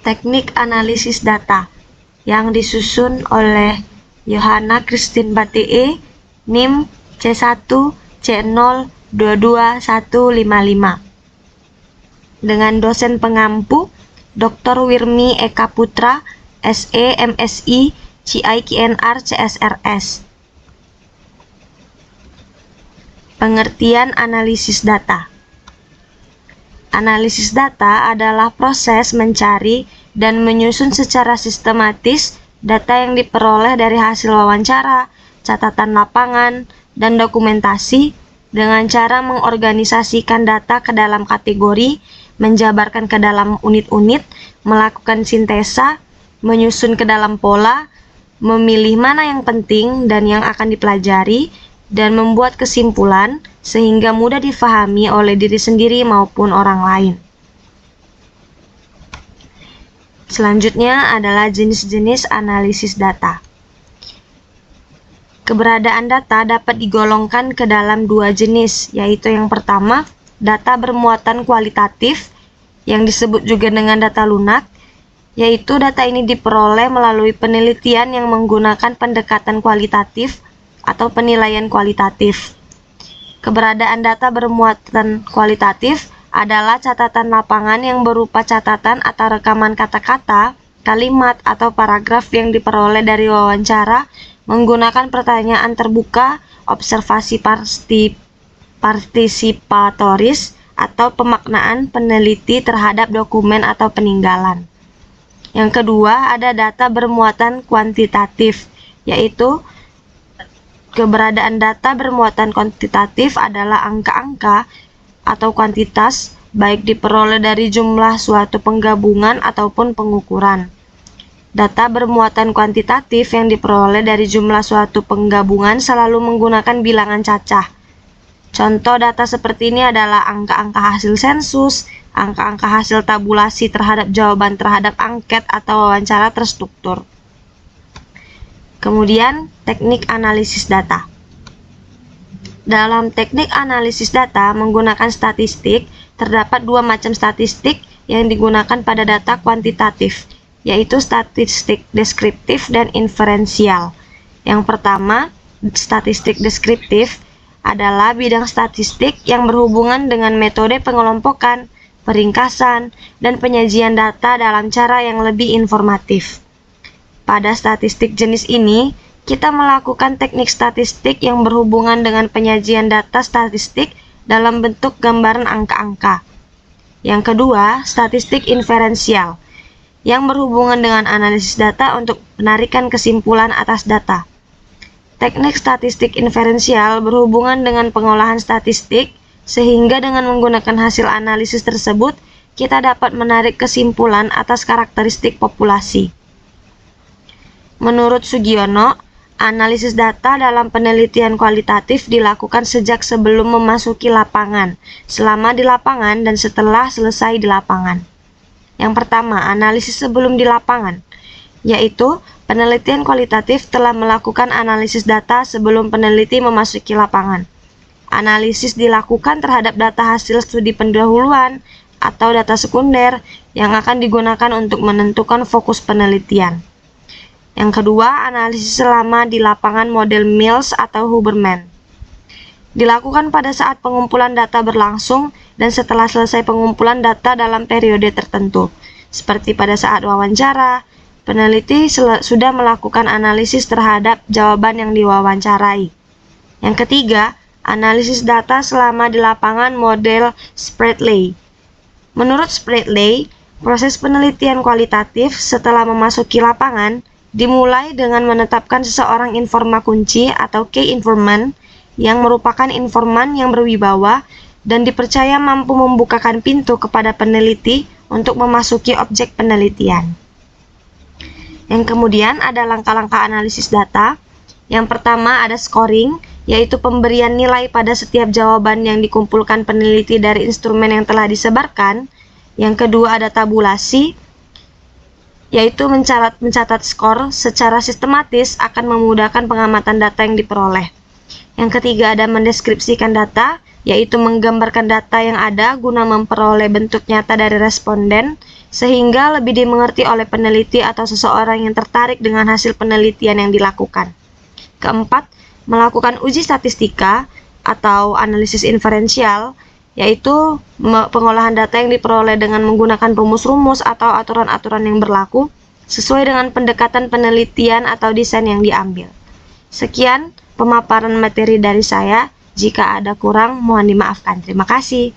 Teknik analisis data yang disusun oleh Johanna Christine Batee, NIM C1C022155. Dengan dosen pengampu Dr. Wirmi Eka Putra, SE, MSI, CIKNR, CSRS. Pengertian analisis data. Analisis data adalah proses mencari dan menyusun secara sistematis data yang diperoleh dari hasil wawancara, catatan lapangan, dan dokumentasi dengan cara mengorganisasikan data ke dalam kategori, menjabarkan ke dalam unit-unit, melakukan sintesa, menyusun ke dalam pola, memilih mana yang penting dan yang akan dipelajari, dan membuat kesimpulan sehingga mudah difahami oleh diri sendiri maupun orang lain. Selanjutnya adalah jenis-jenis analisis data. Keberadaan data dapat digolongkan ke dalam dua jenis, yaitu yang pertama, data bermuatan kualitatif, yang disebut juga dengan data lunak, yaitu data ini diperoleh melalui penelitian yang menggunakan pendekatan kualitatif atau penilaian kualitatif. Keberadaan data bermuatan kualitatif adalah catatan lapangan yang berupa catatan atau rekaman kata-kata, kalimat, atau paragraf yang diperoleh dari wawancara menggunakan pertanyaan terbuka, observasi partisipatoris, atau pemaknaan peneliti terhadap dokumen atau peninggalan. Yang kedua, ada data bermuatan kuantitatif, yaitu keberadaan data bermuatan kuantitatif adalah angka-angka atau kuantitas, baik diperoleh dari jumlah suatu penggabungan ataupun pengukuran. Data bermuatan kuantitatif yang diperoleh dari jumlah suatu penggabungan selalu menggunakan bilangan cacah. Contoh data seperti ini adalah angka-angka hasil sensus, angka-angka hasil tabulasi terhadap jawaban terhadap angket atau wawancara terstruktur. Kemudian, teknik analisis data. Dalam teknik analisis data menggunakan statistik, terdapat dua macam statistik yang digunakan pada data kuantitatif, yaitu statistik deskriptif dan inferensial. Yang pertama, statistik deskriptif adalah bidang statistik yang berhubungan dengan metode pengelompokan, peringkasan, dan penyajian data dalam cara yang lebih informatif. Pada statistik jenis ini, kita melakukan teknik statistik yang berhubungan dengan penyajian data statistik dalam bentuk gambaran angka-angka. Yang kedua, statistik inferensial, yang berhubungan dengan analisis data untuk penarikan kesimpulan atas data. Teknik statistik inferensial berhubungan dengan pengolahan statistik, sehingga dengan menggunakan hasil analisis tersebut, kita dapat menarik kesimpulan atas karakteristik populasi. Menurut Sugiono, analisis data dalam penelitian kualitatif dilakukan sejak sebelum memasuki lapangan, selama di lapangan, dan setelah selesai di lapangan. Yang pertama, analisis sebelum di lapangan, yaitu penelitian kualitatif telah melakukan analisis data sebelum peneliti memasuki lapangan. Analisis dilakukan terhadap data hasil studi pendahuluan atau data sekunder yang akan digunakan untuk menentukan fokus penelitian. Yang kedua, analisis selama di lapangan model Mills atau Huberman. Dilakukan pada saat pengumpulan data berlangsung dan setelah selesai pengumpulan data dalam periode tertentu. Seperti pada saat wawancara, peneliti sudah melakukan analisis terhadap jawaban yang diwawancarai. Yang ketiga, analisis data selama di lapangan model Spradley. Menurut Spradley, proses penelitian kualitatif setelah memasuki lapangan dimulai dengan menetapkan seseorang informa kunci atau key informant yang merupakan informan yang berwibawa dan dipercaya mampu membukakan pintu kepada peneliti untuk memasuki objek penelitian. Yang kemudian ada langkah-langkah analisis data. Yang pertama ada scoring, yaitu pemberian nilai pada setiap jawaban yang dikumpulkan peneliti dari instrumen yang telah disebarkan. Yang kedua ada tabulasi, yaitu mencatat skor secara sistematis akan memudahkan pengamatan data yang diperoleh. Yang ketiga ada mendeskripsikan data, yaitu menggambarkan data yang ada guna memperoleh bentuk nyata dari responden, sehingga lebih dimengerti oleh peneliti atau seseorang yang tertarik dengan hasil penelitian yang dilakukan. Keempat, melakukan uji statistika atau analisis inferensial, yaitu pengolahan data yang diperoleh dengan menggunakan rumus-rumus atau aturan-aturan yang berlaku sesuai dengan pendekatan penelitian atau desain yang diambil. Sekian pemaparan materi dari saya. Jika ada kurang, mohon dimaafkan. Terima kasih.